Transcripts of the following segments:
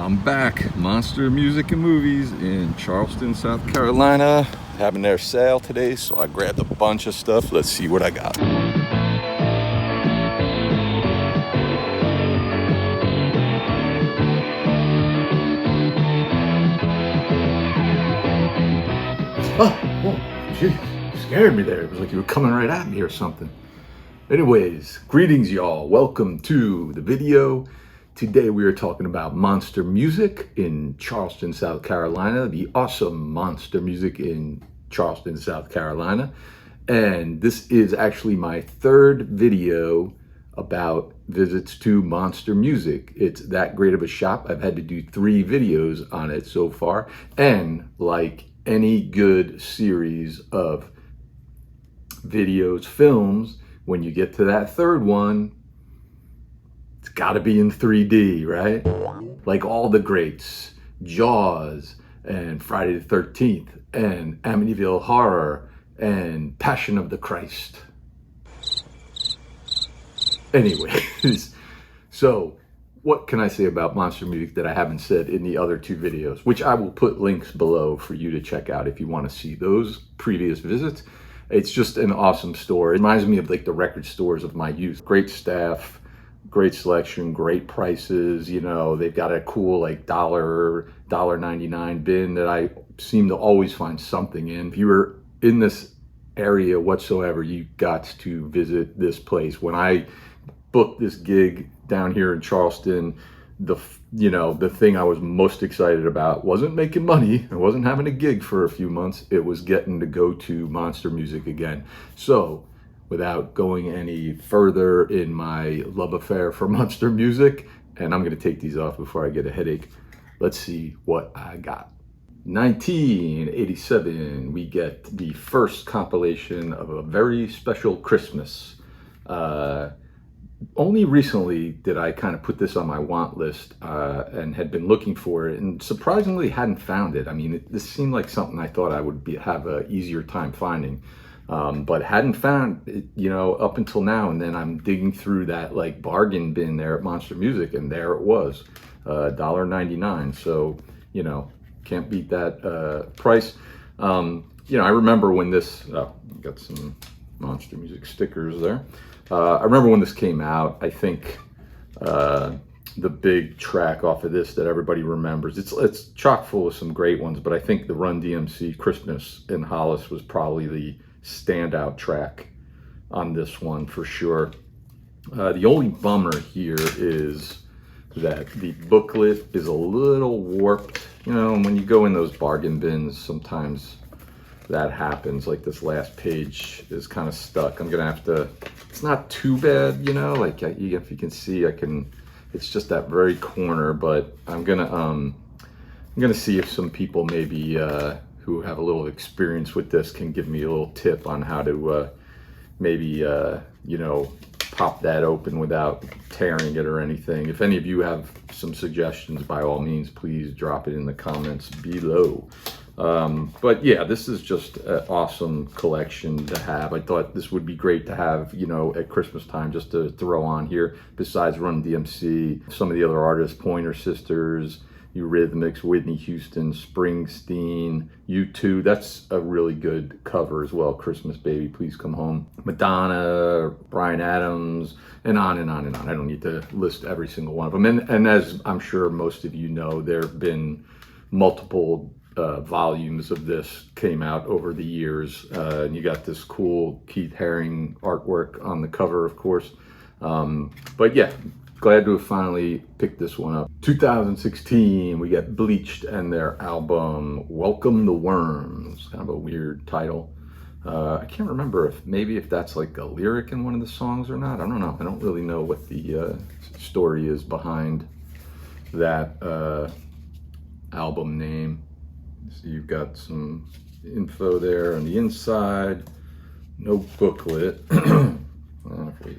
I'm back. Monster Music and Movies in Charleston, South Carolina. Having their sale today, so I grabbed a bunch of stuff. Let's see what I got. Oh, geez, scared me there. It was like you were coming right at me or something. Anyways, greetings y'all. Welcome to the video. Today we are talking about Monster Music in Charleston, South Carolina. The awesome Monster Music in Charleston, South Carolina. And this is actually my third video about visits to Monster Music. It's that great of a shop. I've had to do 3 videos on it so far. And like any good series of videos, films, when you get to that third one, it's gotta be in 3D, right? Like all the greats, Jaws and Friday the 13th and Amityville Horror and Passion of the Christ. Anyways, so what can I say about Monster Music that I haven't said in the other 2 videos, which I will put links below for you to check out if you want to see those previous visits. It's just an awesome store. It reminds me of like the record stores of my youth. Great staff, great selection, great prices. You know, they've got a cool like $1.99 bin that I seem to always find something in. If you were in this area whatsoever, you got to visit this place. When I booked this gig down here in Charleston, the thing I was most excited about wasn't making money. I wasn't having a gig for a few months. It was getting to go to Monster Music again. So without going any further in my love affair for Monster Music, and I'm gonna take these off before I get a headache, let's see what I got. 1987, we get the first compilation of A Very Special Christmas. Only recently did I kind of put this on my want list and had been looking for it, and surprisingly hadn't found it. I mean, this seemed like something I thought I would have an easier time finding, but hadn't found it, up until now. And then I'm digging through that like bargain bin there at Monster Music, and there it was, $1.99. So, can't beat that price. I remember when this, got some Monster Music stickers there. I remember when this came out. I think the big track off of this that everybody remembers, it's chock full of some great ones, but I think the Run DMC Christmas in Hollis was probably the standout track on this one for sure. The only bummer here is that the booklet is a little warped. When you go in those bargain bins, sometimes that happens. Like this last page is kind of stuck. I'm gonna have to, it's not too bad, like if you can see, it's just that very corner, but I'm gonna see if some people maybe who have a little experience with this can give me a little tip on how to maybe pop that open without tearing it or anything. If any of you have some suggestions, by all means, please drop it in the comments below. But yeah, this is just an awesome collection to have. I thought this would be great to have, at Christmas time, just to throw on here. Besides Run DMC, some of the other artists, Pointer Sisters, Eurythmics, Whitney Houston, Springsteen, U2. That's a really good cover as well. Christmas Baby, Please Come Home. Madonna, Bryan Adams, and on and on and on. I don't need to list every single one of them. And as I'm sure most of you know, there have been multiple volumes of this came out over the years, and you got this cool Keith Haring artwork on the cover, of course. But yeah, glad to have finally picked this one up. 2016, we got Bleached and their album Welcome the Worms. Kind of a weird title. I can't remember if that's like a lyric in one of the songs or not. I don't know. I don't really know what the story is behind that album name. So you've got some info there on the inside, no booklet. If we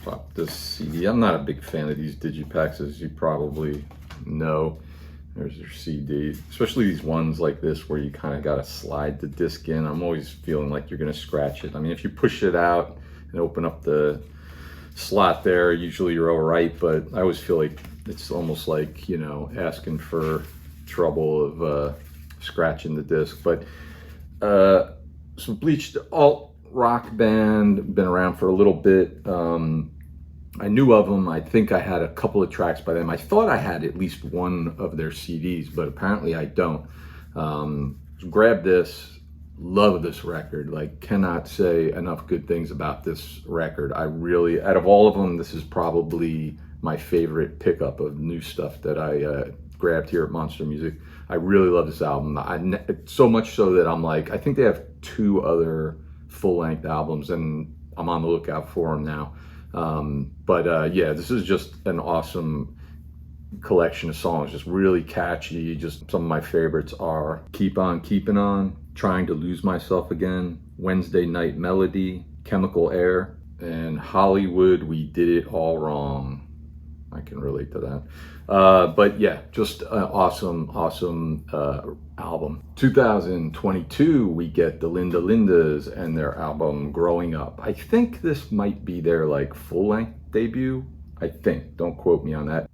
pop this CD, I'm not a big fan of these digipacks, as you probably know. There's your CD, especially these ones like this where you kind of got to slide the disc in. I'm always feeling like you're going to scratch it. I mean, if you push it out and open up the slot there, usually you're all right, but I always feel like It's almost like, you know, asking for trouble of scratching the disc. But some bleached alt rock band, been around for a little bit. I knew of them. I think I had a couple of tracks by them. I thought I had at least one of their CDs, but apparently I don't. Grabbed this, love this record. Like, cannot say enough good things about this record. I really, out of all of them, this is probably my favorite pickup of new stuff that I grabbed here at Monster Music. I really love this album. So much so that I'm like, I think they have 2 other full-length albums, and I'm on the lookout for them now. Yeah, this is just an awesome collection of songs, just really catchy. Just some of my favorites are Keep On Keeping On, Trying to Lose Myself Again, Wednesday Night Melody, Chemical Air, and Hollywood, We Did It All Wrong. I can relate to that. But yeah, just an awesome album. 2022, we get the Linda Lindas and their album Growing Up. I think this might be their like full-length debut. I think, don't quote me on that.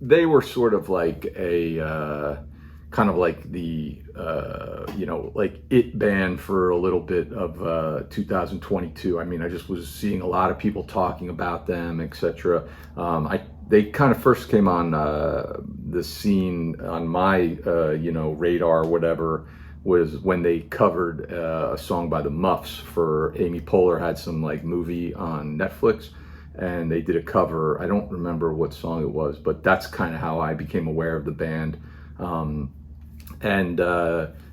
They were sort of like a kind of like the you know, like it band for a little bit of 2022. I mean, I just was seeing a lot of people talking about them, etc. They kind of first came on the scene on my you know, radar or whatever, was when they covered a song by the Muffs for Amy Poehler had some like movie on Netflix, and they did a cover. I don't remember what song it was, but that's kind of how I became aware of the band.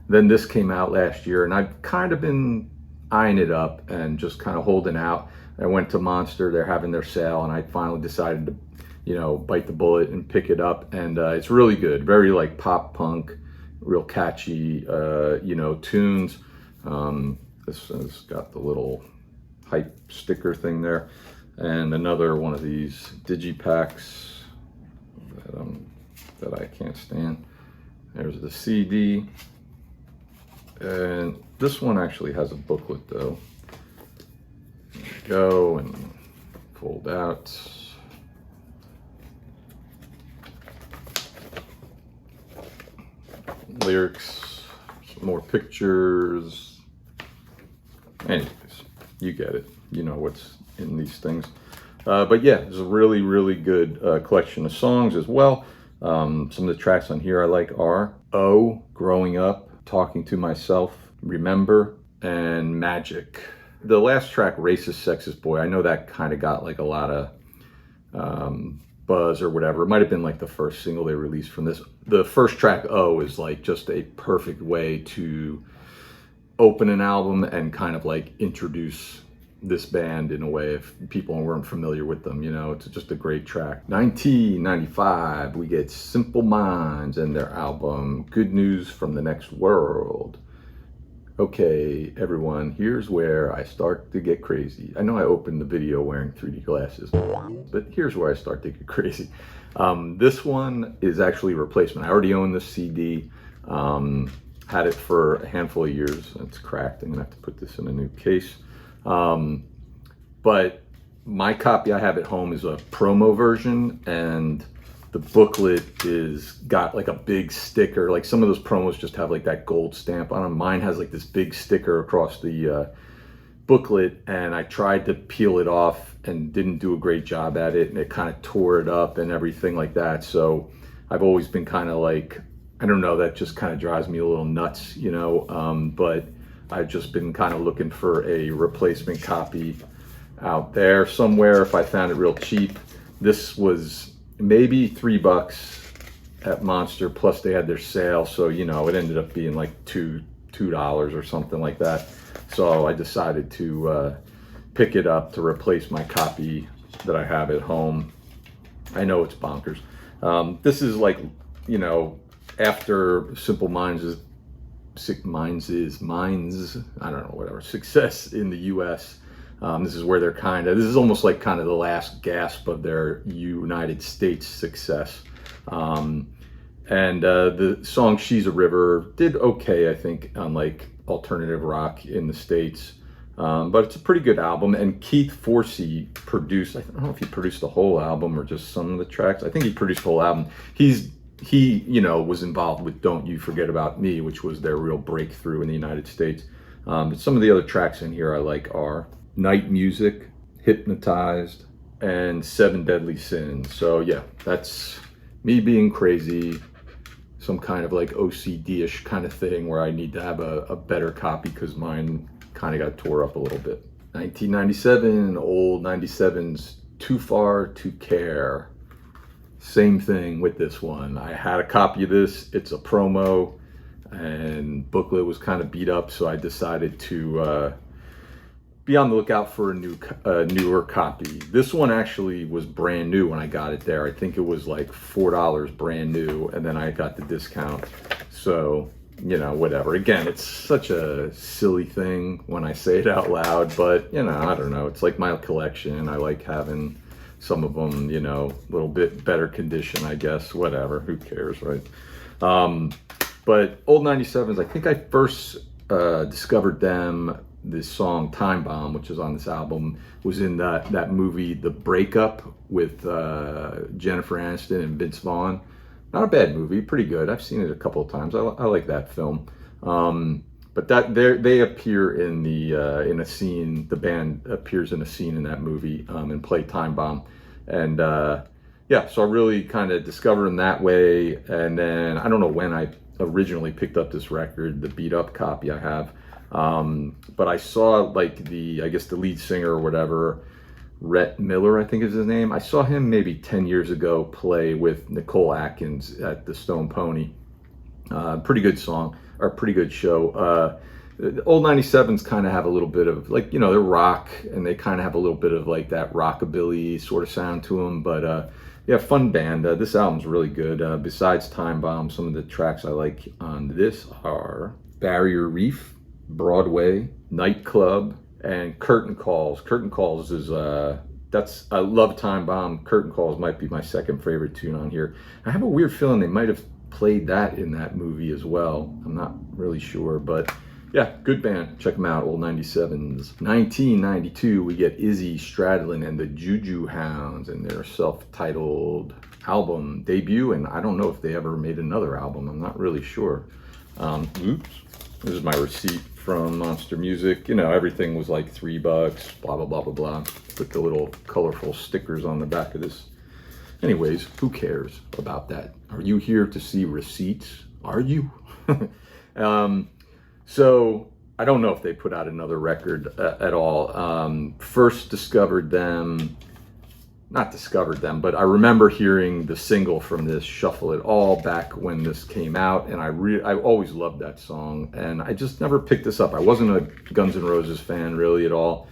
Then this came out last year, and I've kind of been eyeing it up and just kind of holding out. I went to Monster, they're having their sale, and I finally decided to, you know, bite the bullet and pick it up. And it's really good, very like pop punk, real catchy, you know, tunes. This has got the little hype sticker thing there, and another one of these digipacks that I can't stand. There's the CD, and this one actually has a booklet though. There we go, and fold out. Lyrics, some more pictures. Anyways, you get it. You know what's in these things. But yeah, it's a really, really good collection of songs as well. Some of the tracks on here I like are Oh, Growing Up, Talking to Myself, Remember, and Magic. The last track, Racist Sexist Boy, I know that kind of got like a lot of buzz or whatever. It might have been like the first single they released from this. The first track, Oh, is like just a perfect way to open an album and kind of like introduce this band in a way if people weren't familiar with them. You know, it's just a great track. 1995, we get Simple Minds and their album Good News from the Next World. Okay, everyone, here's where I start to get crazy. I know I opened the video wearing 3D glasses, but here's where I start to get crazy. This one is actually a replacement. I already own this CD. Had it for a handful of years. It's cracked. I'm gonna have to put this in a new case. But my copy I have at home is a promo version, and the booklet is got like a big sticker. Like some of those promos just have like that gold stamp on them. Mine has like this big sticker across the booklet, and I tried to peel it off and didn't do a great job at it, and it kind of tore it up and everything like that. So I've always been kind of like, I don't know, that just kind of drives me a little nuts, you know, but I've just been kind of looking for a replacement copy out there somewhere if I found it real cheap. This was maybe $3 at Monster, plus they had their sale, so you know, it ended up being like $2 or something like that. So I decided to pick it up to replace my copy that I have at home. I know it's bonkers. This is like, you know, after Simple Minds, I don't know, whatever, success in the US. This is where they're this is almost like kind of the last gasp of their United States success. The song She's a River did okay, I think, on like alternative rock in the States. But it's a pretty good album. And Keith Forsey produced, I don't know if he produced the whole album or just some of the tracks. I think he produced the whole album. He was involved with Don't You Forget About Me, which was their real breakthrough in the United States. But some of the other tracks in here I like are Night Music, Hypnotized, and Seven Deadly Sins. So yeah, that's me being crazy, some kind of like OCD-ish kind of thing where I need to have a better copy because mine kind of got tore up a little bit. 1997, old 97's Too Far to Care. Same thing with this one. I had a copy of this. It's a promo, and booklet was kind of beat up, so I decided to be on the lookout for a newer copy. This one actually was brand new when I got it there. I think it was like $4 brand new, and then I got the discount. So, whatever. Again, it's such a silly thing when I say it out loud, but, I don't know. It's like my collection. I like having some of them, a little bit better condition, I guess. Whatever. Who cares, right? But old 97s, I think I first discovered them. This song Time Bomb, which is on this album, was in that movie The Breakup with Jennifer Aniston and Vince Vaughn. Not a bad movie, pretty good. I've seen it a couple of times. I like that film. But they appear in in a scene. The band appears in a scene in that movie and play Time Bomb. And yeah, so I really kind of discovered them that way. And then I don't know when I originally picked up this record, the beat up copy I have. But I saw like I guess the lead singer or whatever, Rhett Miller, I think is his name. I saw him maybe 10 years ago play with Nicole Atkins at the Stone Pony. Pretty good song, or pretty good show. The old 97s kind of have a little bit of like, they're rock, and they kind of have a little bit of like that rockabilly sort of sound to them. But yeah, fun band. This album's really good. Besides Time Bomb, some of the tracks I like on this are Barrier Reef, Broadway, Nightclub, and Curtain Calls. Curtain Calls is I love Time Bomb. Curtain Calls might be my second favorite tune on here. I have a weird feeling they might have played that in that movie as well. I'm not really sure, but yeah, good band. Check them out, old 97s. 1992, we get Izzy, Stradlin, and the Juju Hounds and their self-titled album debut, and I don't know if they ever made another album. I'm not really sure. Oops. This is my receipt from Monster Music. Everything was like $3, blah, blah, blah, blah, blah. Put the little colorful stickers on the back of this. Anyways, who cares about that? Are you here to see receipts? Are you? So I don't know if they put out another record at all. First not discovered them, but I remember hearing the single from this, Shuffle It All, back when this came out, and I always loved that song, and I just never picked this up. I wasn't a Guns N' Roses fan really at all.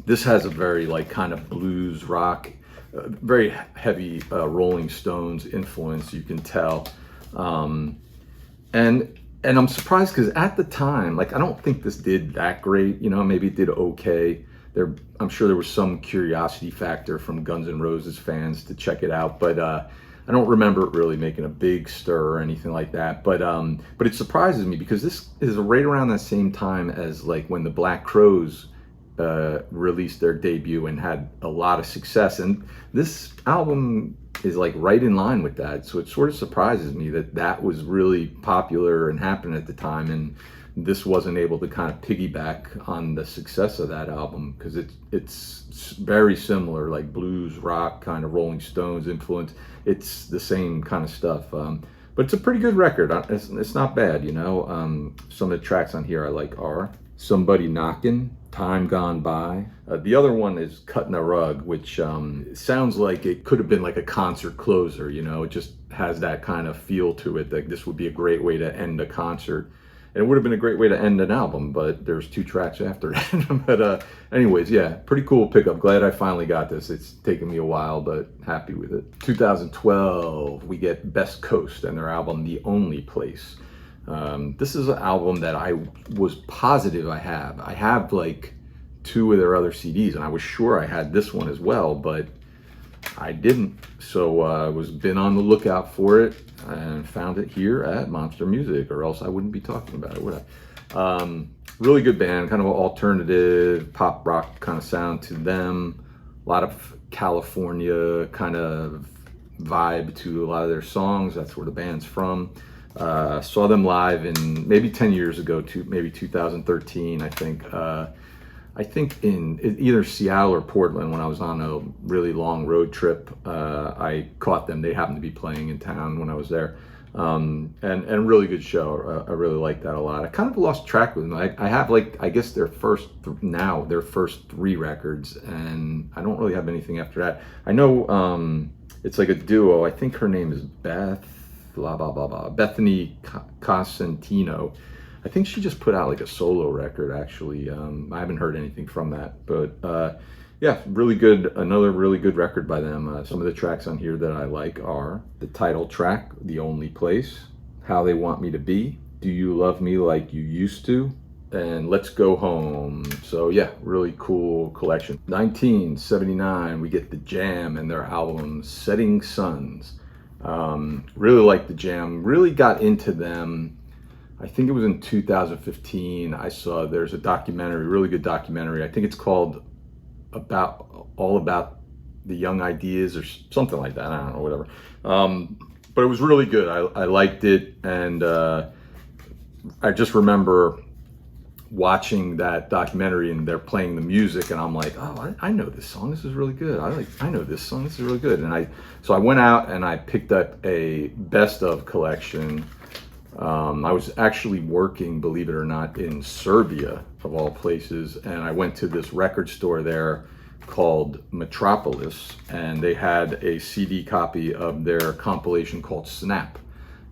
This has a very like kind of blues rock, very heavy Rolling Stones influence, you can tell. And I'm surprised because at the time, like, I don't think this did that great, maybe it did okay. I'm sure there was some curiosity factor from Guns N' Roses fans to check it out, but I don't remember it really making a big stir or anything like that. But it surprises me because this is right around the same time as like when the Black Crowes released their debut and had a lot of success, and this album is like right in line with that. So it sort of surprises me that was really popular and happened at the time, and this wasn't able to kind of piggyback on the success of that album, because it's very similar, like blues rock kind of Rolling Stones influence. It's the same kind of stuff, but it's a pretty good record. It's not bad. Some of the tracks on here I like are Somebody Knockin', Time Gone By. The other one is Cutting a Rug, which sounds like it could have been like a concert closer. It just has that kind of feel to it, that this would be a great way to end a concert. And it would have been a great way to end an album, but there's 2 tracks after that. But anyways, yeah, pretty cool pickup. Glad I finally got this. It's taken me a while, but happy with it. 2012, we get Best Coast and their album The Only Place. This is an album that I was positive I have. I have like 2 of their other CDs, and I was sure I had this one as well, but I didn't. So I been on the lookout for it and found it here at Monster Music, or else I wouldn't be talking about it, would I? Really good band, kind of alternative pop rock kind of sound to them. A lot of California kind of vibe to a lot of their songs. That's where the band's from. Saw them live in maybe 10 years ago, maybe 2013, I think. I think in either Seattle or Portland when I was on a really long road trip. I caught them. They happened to be playing in town when I was there. And really good show. I really like that a lot. I kind of lost track with them. I have I guess their first 3 records, and I don't really have anything after that. I know it's like a duo. I think her name is Bethany Cosentino. I think she just put out like a solo record actually. I haven't heard anything from that, but yeah, really good. Another really good record by them. Some of the tracks on here that I like are the title track, The Only Place, How They Want Me to Be, Do You Love Me Like You Used to, and Let's Go Home. So yeah, really cool collection. 1979, we get The Jam and their album Setting Suns. Really like The Jam, really got into them. I think it was in 2015. I saw there's a documentary, really good documentary. I think it's called all about the young ideas or something like that. I don't know, whatever. But it was really good. I liked it, and I just remember watching that documentary and they're playing the music, and I'm like, oh, I know this song. This is really good. I know this song. This is really good. And so I went out and I picked up a best of collection. I was actually working, believe it or not, in Serbia, of all places, and I went to this record store there called Metropolis, and they had a CD copy of their compilation called Snap,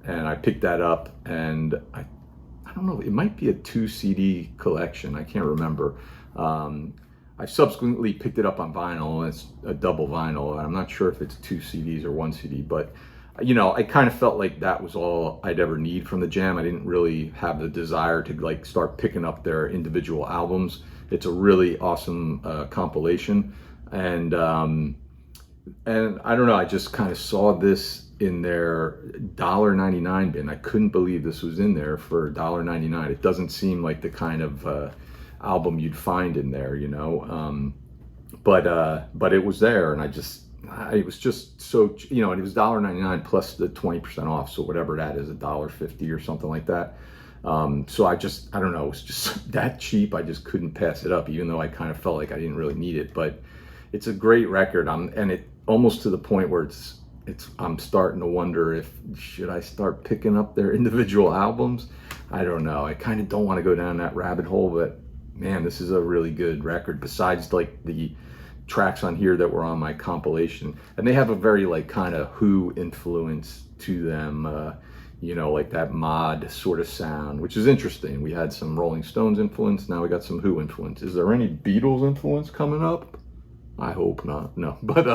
and I picked that up, and I don't know, it might be a 2 CD collection, I can't remember. I subsequently picked it up on vinyl, and it's a double vinyl. I'm not sure if it's 2 CDs or 1 CD, but you know, I kind of felt like that was all I'd ever need from the Jam. I didn't really have the desire to like start picking up their individual albums. It's a really awesome compilation, and I don't know, I just kind of saw this in their $1.99 bin. I couldn't believe this was in there for $1.99. It doesn't seem like the kind of album you'd find in there, you know. But it was there, and it was just so, you know, and it was $1.99 plus the 20% off, so whatever that is, $1.50 or something like that. So I don't know, it was just that cheap. I just couldn't pass it up, even though I kind of felt like I didn't really need it. But it's a great record, and it almost to the point where I'm starting to wonder should I start picking up their individual albums? I don't know. I kind of don't want to go down that rabbit hole, but man, this is a really good record. Besides like the tracks on here that were on my compilation, and they have a very like kind of Who influence to them, you know, like that mod sort of sound, which is interesting. We had some Rolling Stones influence, now we got some Who influence. Is there any Beatles influence coming up? I hope not. No, but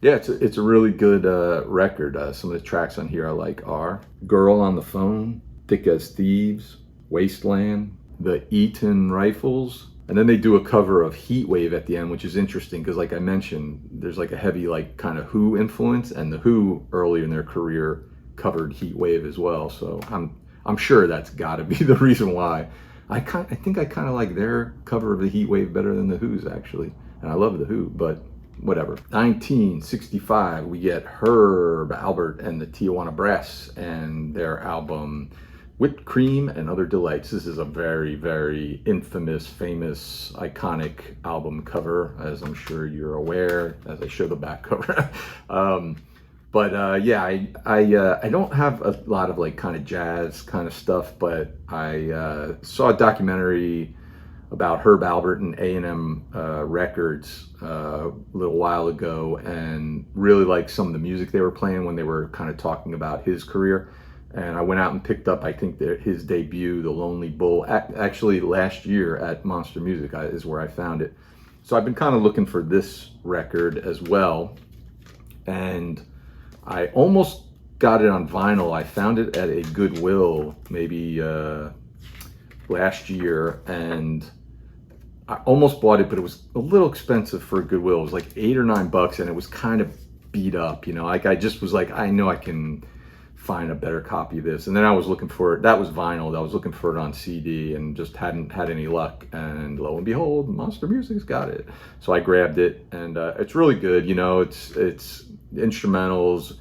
yeah, it's a really good record. Some of the tracks on here I like are Girl on the Phone, Thick as Thieves, Wasteland, The Eaton Rifles. And then they do a cover of Heat Wave at the end, which is interesting because, like I mentioned, there's like a heavy like kind of Who influence, and the Who early in their career covered Heat Wave as well. So I'm sure that's got to be the reason why. I think I kind of like their cover of the Heat Wave better than the Who's actually, and I love the Who, but whatever. 1965, we get Herb Alpert and the Tijuana Brass and their album Whipped Cream and Other Delights. This is a very, very infamous, famous, iconic album cover, as I'm sure you're aware, as I show the back cover. Yeah, I don't have a lot of like kind of jazz kind of stuff, but I saw a documentary about Herb Alpert and A&M Records a little while ago, and really liked some of the music they were playing when they were kind of talking about his career. And I went out and picked up, I think, his debut, The Lonely Bull, actually last year at Monster Music is where I found it. So I've been kind of looking for this record as well. And I almost got it on vinyl. I found it at a Goodwill maybe last year, and I almost bought it, but it was a little expensive for a Goodwill. It was like $8 or $9, and it was kind of beat up, you know. Like I just was like, I know I can find a better copy of this. And then I was looking for it. That was vinyl. I was looking for it on CD and just hadn't had any luck. And lo and behold, Monster Music's got it. So I grabbed it, and it's really good. You know, it's instrumentals.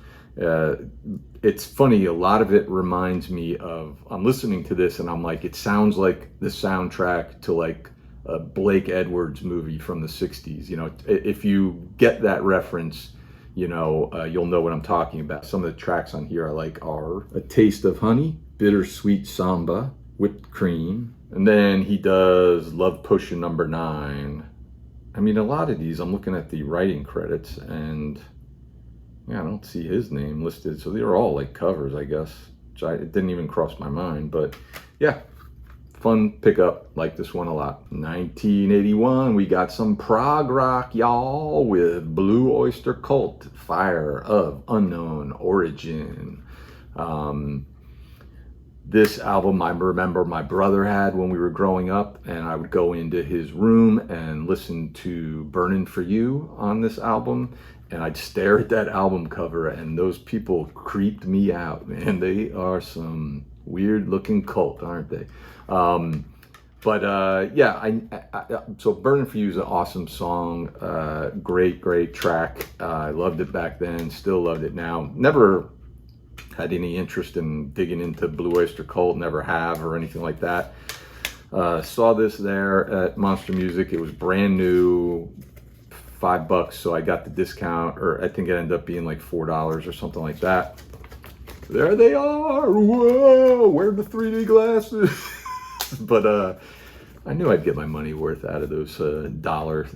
It's funny. A lot of it reminds me of, I'm listening to this and I'm like, it sounds like the soundtrack to like a Blake Edwards movie from the 60s. You know, if you get that reference, you know, you'll know what I'm talking about. Some of the tracks on here I like are A Taste of Honey, Bittersweet Samba, Whipped Cream, and then he does Love Potion Number 9. I mean, a lot of these, I'm looking at the writing credits, and yeah, I don't see his name listed. So they're all like covers, I guess. It didn't even cross my mind, but yeah. Fun pickup, like this one a lot. 1981, we got some prog rock, y'all, with Blue Oyster Cult, Fire of Unknown Origin. This album I remember my brother had when we were growing up, and I would go into his room and listen to Burnin' For You on this album, and I'd stare at that album cover, and those people creeped me out, man. They are some weird looking cult, aren't they? Yeah, so Burnin' For You is an awesome song. Great track. I loved it back then, still loved it now. Never had any interest in digging into Blue Oyster Cult, never have, or anything like that. Saw this there at Monster Music. It was brand new, $5, so I got the discount, or I think it ended up being like $4 or something like that. There they are. Whoa, where are the 3D glasses? But I knew I'd get my money worth out of those dollar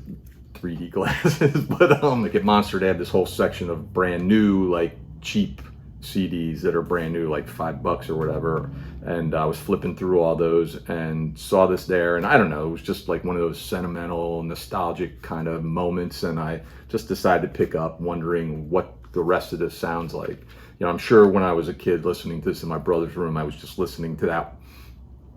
3D glasses. But like at Monster, they had this whole section of brand new, like cheap CDs that are brand new, like $5 or whatever. And I was flipping through all those and saw this there. And I don't know, it was just like one of those sentimental, nostalgic kind of moments. And I just decided to pick up, wondering what the rest of this sounds like. You know, I'm sure when I was a kid listening to this in my brother's room, I was just listening to that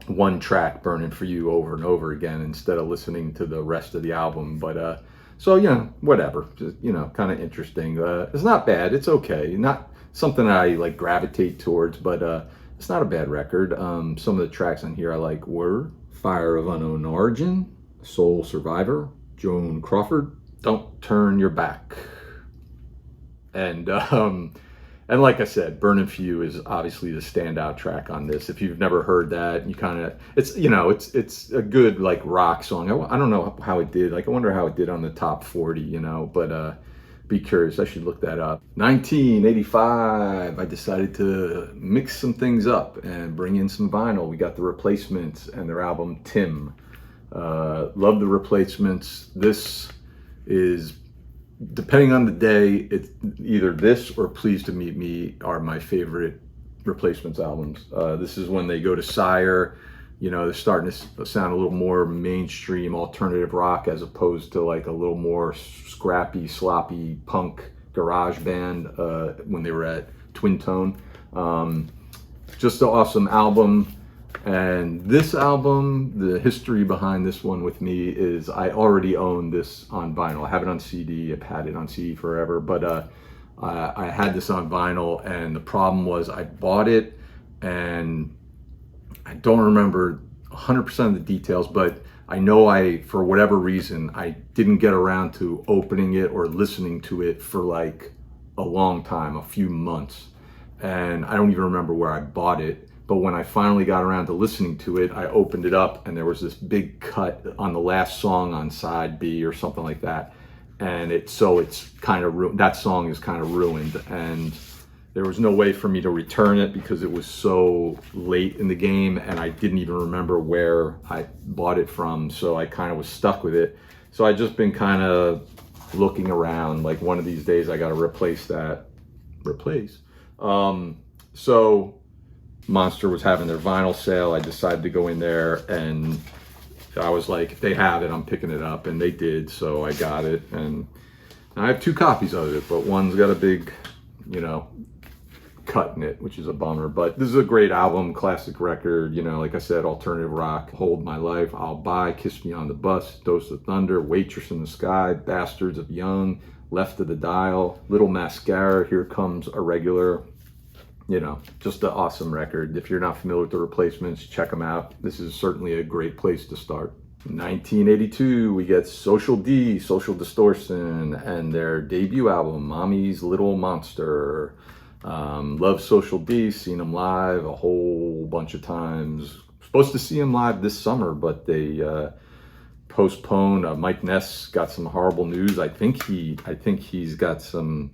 one track, Burnin' For You, over and over again instead of listening to the rest of the album. But so, you know, whatever, just, you know, kind of interesting. It's not bad, it's okay, not something I like gravitate towards, but it's not a bad record. Some of the tracks on here I like were Fire of Unknown Origin, Soul Survivor, Joan Crawford, Don't Turn Your Back. And like I said, Burnin' For You is obviously the standout track on this. If you've never heard that, you kind of, it's, you know, it's a good like rock song. I don't know how it did. Like, I wonder how it did on the top 40, you know, but be curious. I should look that up. 1985, I decided to mix some things up and bring in some vinyl. We got the Replacements and their album Tim. Love the Replacements. This is, depending on the day, it's either this or Pleased to Meet Me are my favorite Replacements albums. This is when they go to Sire. You know, they're starting to sound a little more mainstream alternative rock as opposed to like a little more scrappy, sloppy punk garage band when they were at Twin Tone. Just an awesome album. And this album, the history behind this one with me is I already own this on vinyl. I have it on CD. I've had it on CD forever, but I had this on vinyl, and the problem was I bought it, and I don't remember 100% of the details, but I know for whatever reason, I didn't get around to opening it or listening to it for like a long time, a few months. And I don't even remember where I bought it. But when I finally got around to listening to it, I opened it up and there was this big cut on the last song on side B or something like that. And it's kind of that song is kind of ruined. And there was no way for me to return it because it was so late in the game and I didn't even remember where I bought it from. So I kind of was stuck with it. So I just been kind of looking around, like one of these days I got to replace that. So Monster was having their vinyl sale. I decided to go in there and I was like, if they have it, I'm picking it up. And they did, so I got it. And I have 2 copies of it, but one's got a big, you know, cut in it, which is a bummer. But this is a great album, classic record, you know, like I said, alternative rock. Hold My Life, I'll Buy, Kiss Me on the Bus, Dose of Thunder, Waitress in the Sky, Bastards of Young, Left of the Dial, Little Mascara, Here Comes a Regular. you know, just an awesome record. If you're not familiar with the Replacements, check them out. This is certainly a great place to start. 1982, we get Social Distortion, and their debut album, Mommy's Little Monster. Love Social D, seen them live a whole bunch of times. Supposed to see them live this summer, but they postponed. Mike Ness got some horrible news. I think he's got some.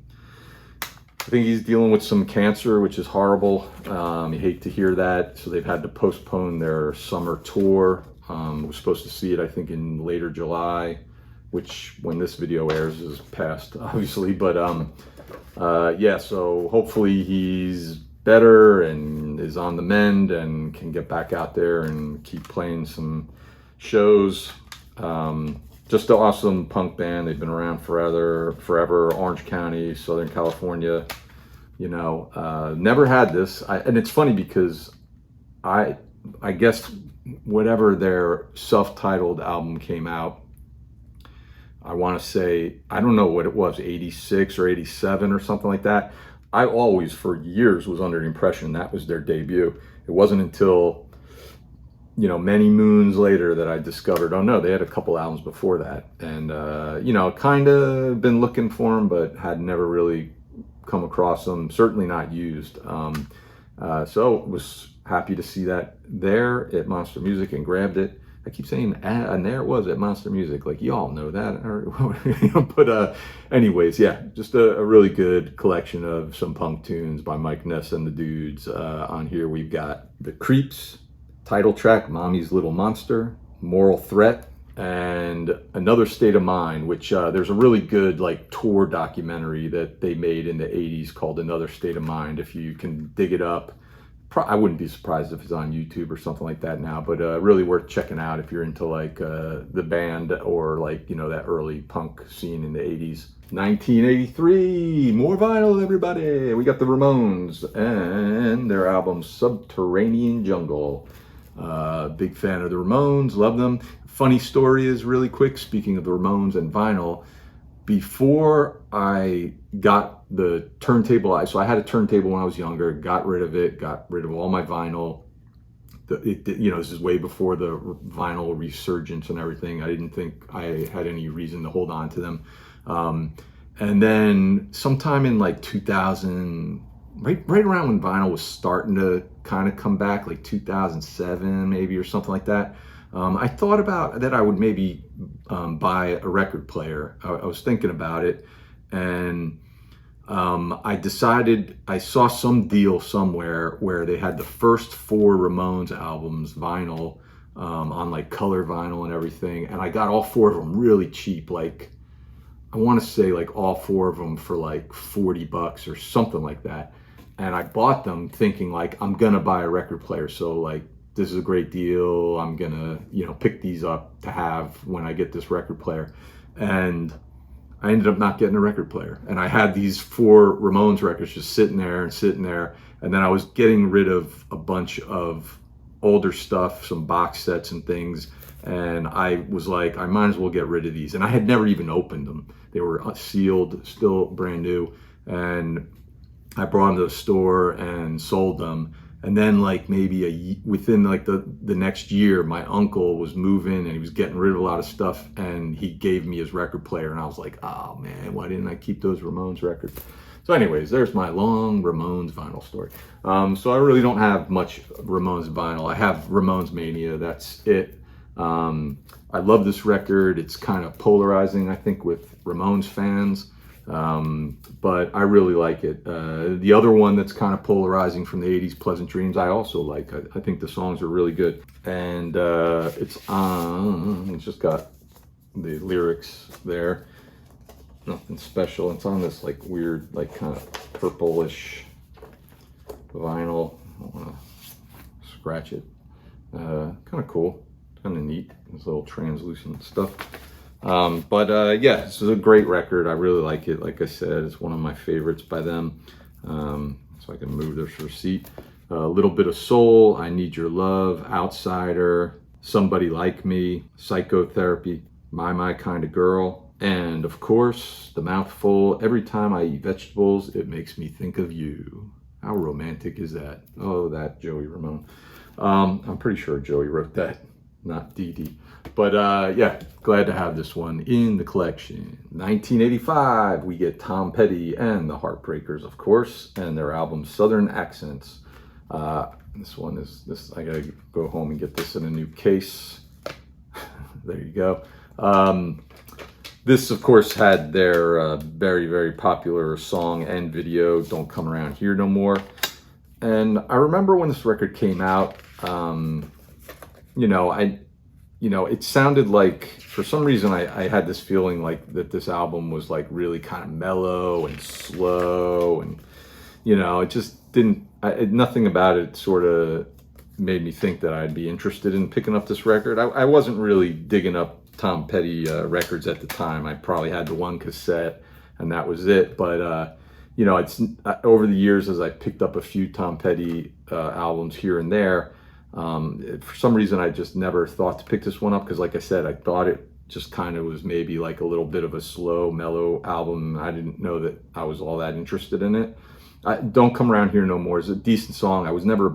I think he's dealing with some cancer, which is horrible. You hate to hear that. So they've had to postpone their summer tour. We're supposed to see it, I think, in later July, which when this video airs is past, obviously. But yeah, so hopefully he's better and is on the mend and can get back out there and keep playing some shows. Just an awesome punk band. They've been around forever. Orange County, Southern California. You know, never had this. And it's funny because I guess whatever their self-titled album came out, I want to say, I don't know what it was, 86 or 87 or something like that. I always, for years, was under the impression that was their debut. It wasn't until, you know, many moons later that I discovered, oh no, they had a couple albums before that. And, you know, kind of been looking for them, but had never really come across them, certainly not used. So was happy to see that there at Monster Music and grabbed it. I keep saying, and there it was at Monster Music. Like, you all know that. But anyways, yeah, just a really good collection of some punk tunes by Mike Ness and the dudes. On here we've got The Creeps, title track, Mommy's Little Monster, Moral Threat, and Another State of Mind, which there's a really good like tour documentary that they made in the 80s called Another State of Mind. If you can dig it up, I wouldn't be surprised if it's on YouTube or something like that now, but really worth checking out if you're into like the band or like, you know, that early punk scene in the 80s. 1983, more vinyl, everybody. We got the Ramones and their album Subterranean Jungle. Big fan of the Ramones, love them. Funny story is really quick, speaking of the Ramones and vinyl, before I got the turntable, so I had a turntable when I was younger, got rid of it, got rid of all my vinyl. You know, this is way before the vinyl resurgence and everything. I didn't think I had any reason to hold on to them. And then sometime in like 2000, right around when vinyl was starting to kind of come back, like 2007 maybe or something like that, I thought about that I would maybe buy a record player. I was thinking about it, and I decided, I saw some deal somewhere where they had the first 4 Ramones albums vinyl on like color vinyl and everything, and I got all 4 of them really cheap, like I want to say like all 4 of them for like $40 or something like that. And I bought them thinking like, I'm gonna buy a record player, so like this is a great deal, I'm gonna, you know, pick these up to have when I get this record player. And I ended up not getting a record player, and I had these 4 Ramones records just sitting there, and then I was getting rid of a bunch of older stuff, some box sets and things, and I was like, I might as well get rid of these. And I had never even opened them. They were sealed, still brand new, and I brought them to the store and sold them. And then like maybe within like the next year, my uncle was moving and he was getting rid of a lot of stuff, and he gave me his record player, and I was like, oh man, why didn't I keep those Ramones records? So anyways, there's my long Ramones vinyl story. So I really don't have much Ramones vinyl. I have Ramones Mania, that's it. I love this record. It's kind of polarizing, I think, with Ramones fans. But I really like it. The other one that's kind of polarizing from the 80s, Pleasant Dreams, I also like. I think the songs are really good. And it's just got the lyrics there. Nothing special. It's on this like weird, like kind of purplish vinyl. I don't want to scratch it. Kind of cool. Kind of neat. This little translucent stuff. Yeah, this is a great record. I really like it. Like I said, it's one of my favorites by them. So I can move this receipt. A Little Bit of Soul, I Need Your Love, Outsider, Somebody Like Me, Psychotherapy, My Kind of Girl, and of course, The Mouthful, Every Time I Eat Vegetables, It Makes Me Think of You. How romantic is that? Oh, that Joey Ramone. I'm pretty sure Joey wrote that, not Dee Dee. But yeah, glad to have this one in the collection. 1985, we get Tom Petty and the Heartbreakers, of course, and their album Southern Accents. This one is this. I gotta go home and get this in a new case. There you go. This, of course, had their very, very popular song and video, Don't Come Around Here No More. And I remember when this record came out, it sounded like, for some reason, I had this feeling like that this album was like really kind of mellow and slow, and it just didn't. Nothing about it sort of made me think that I'd be interested in picking up this record. I wasn't really digging up Tom Petty records at the time. I probably had the one cassette, and that was it. But it's over the years, as I picked up a few Tom Petty albums here and there. For some reason, I just never thought to pick this one up because, like I said, I thought it just kind of was maybe like a little bit of a slow, mellow album. I didn't know that I was all that interested in it. Don't Come Around Here No More is a decent song. I was never a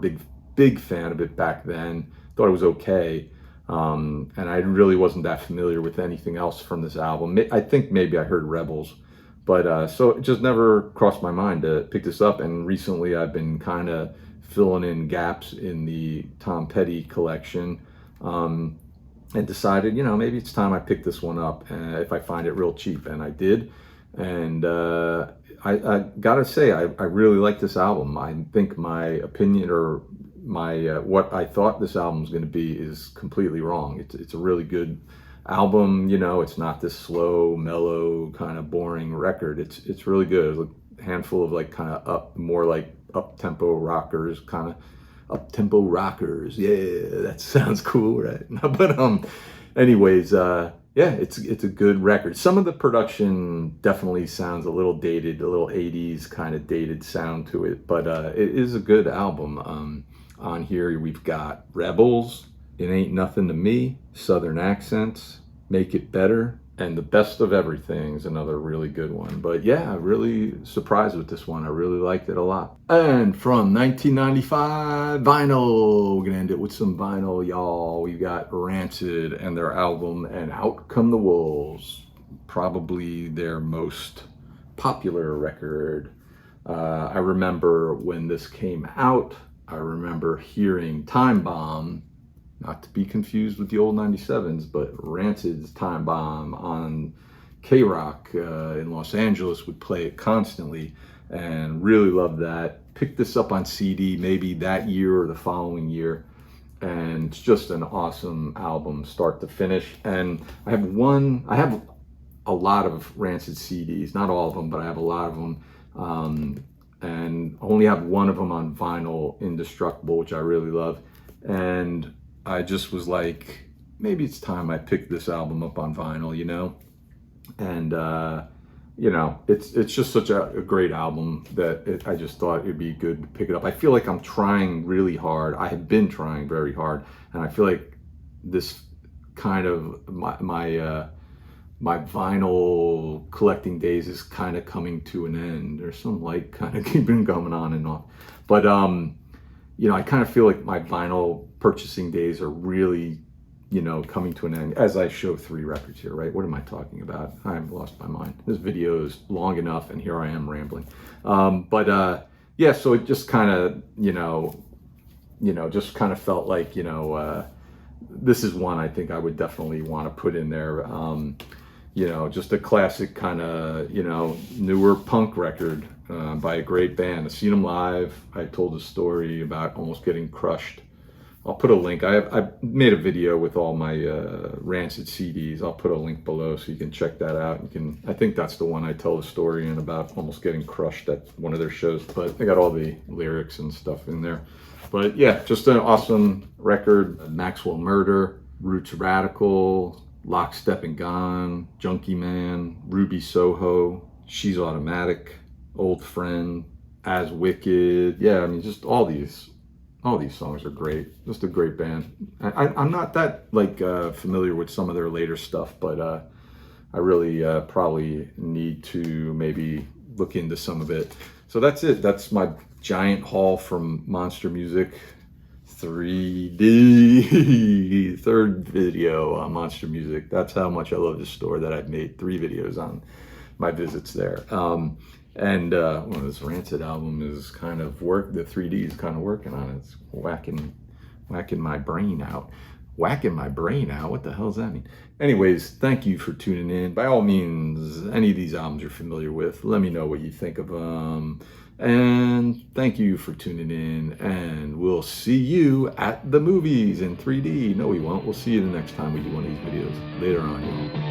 big fan of it back then. Thought it was okay. And I really wasn't that familiar with anything else from this album. I think maybe I heard Rebels, but so it just never crossed my mind to pick this up. And recently I've been kind of filling in gaps in the Tom Petty collection, and decided, maybe it's time I pick this one up if I find it real cheap. And I did. And I gotta say, I really like this album. I think my opinion or my what I thought this album was going to be is completely wrong. It's a really good album. It's not this slow, mellow, kind of boring record. It's really good. It's a handful of like kind of more like up-tempo rockers, kind of up-tempo rockers. Yeah, that sounds cool, right? But anyways, yeah, it's a good record. Some of the production definitely sounds a little dated, a little 80s kind of dated sound to it, but it is a good album. On here we've got Rebels, It Ain't Nothing to Me, Southern Accents, Make It Better, and The Best of Everything is another really good one. But yeah, really surprised with this one. I really liked it a lot. And from 1995, vinyl. We're gonna end it with some vinyl, y'all. We got Rancid and their album And Out Come the Wolves, probably their most popular record. I remember when this came out, I remember hearing Time Bomb, not to be confused with the old 97s, but Rancid's Time Bomb on K-Rock in Los Angeles would play it constantly, and really loved that. Picked this up on CD maybe that year or the following year, and it's just an awesome album start to finish. And I have a lot of Rancid CDs, not all of them, but I have a lot of them. And only have one of them on vinyl, Indestructible, which I really love. And I just was like, maybe it's time I picked this album up on vinyl, And, it's just such a great album that I just thought it'd be good to pick it up. I feel like I'm trying really hard. I have been trying very hard. And I feel like this kind of, my vinyl collecting days is kind of coming to an end. There's some light kind of keeping going on and off. But, I kind of feel like my vinyl purchasing days are really, coming to an end as I show 3 records here, right? What am I talking about? I've lost my mind. This video is long enough and here I am rambling. Yeah, so it just kind of, just kind of felt like, this is one I think I would definitely want to put in there. Just a classic kind of, newer punk record by a great band. I've seen them live. I told a story about almost getting crushed. I'll put a link. I made a video with all my Rancid CDs. I'll put a link below so you can check that out. I think that's the one I tell the story in about almost getting crushed at one of their shows. But I got all the lyrics and stuff in there. But yeah, just an awesome record. Maxwell Murder, Roots Radical, Lockstep and Gone, Junkie Man, Ruby Soho, She's Automatic, Old Friend, As Wicked. Yeah, I mean, just all these songs are great. Just a great band. I'm not that familiar with some of their later stuff, but I really probably need to maybe look into some of it. So that's it. That's my giant haul from Monster Music 3D. Third video on Monster Music. That's how much I love this store that I've made 3 videos on my visits there. Well, this Rancid album is kind of the 3D is kind of working on it. It's whacking my brain out. Whacking my brain out? What the hell does that mean? Anyways, thank you for tuning in. By all means, any of these albums you're familiar with, let me know what you think of them. And thank you for tuning in. And we'll see you at the movies in 3D. No, we won't. We'll see you the next time we do one of these videos. Later on, y'all.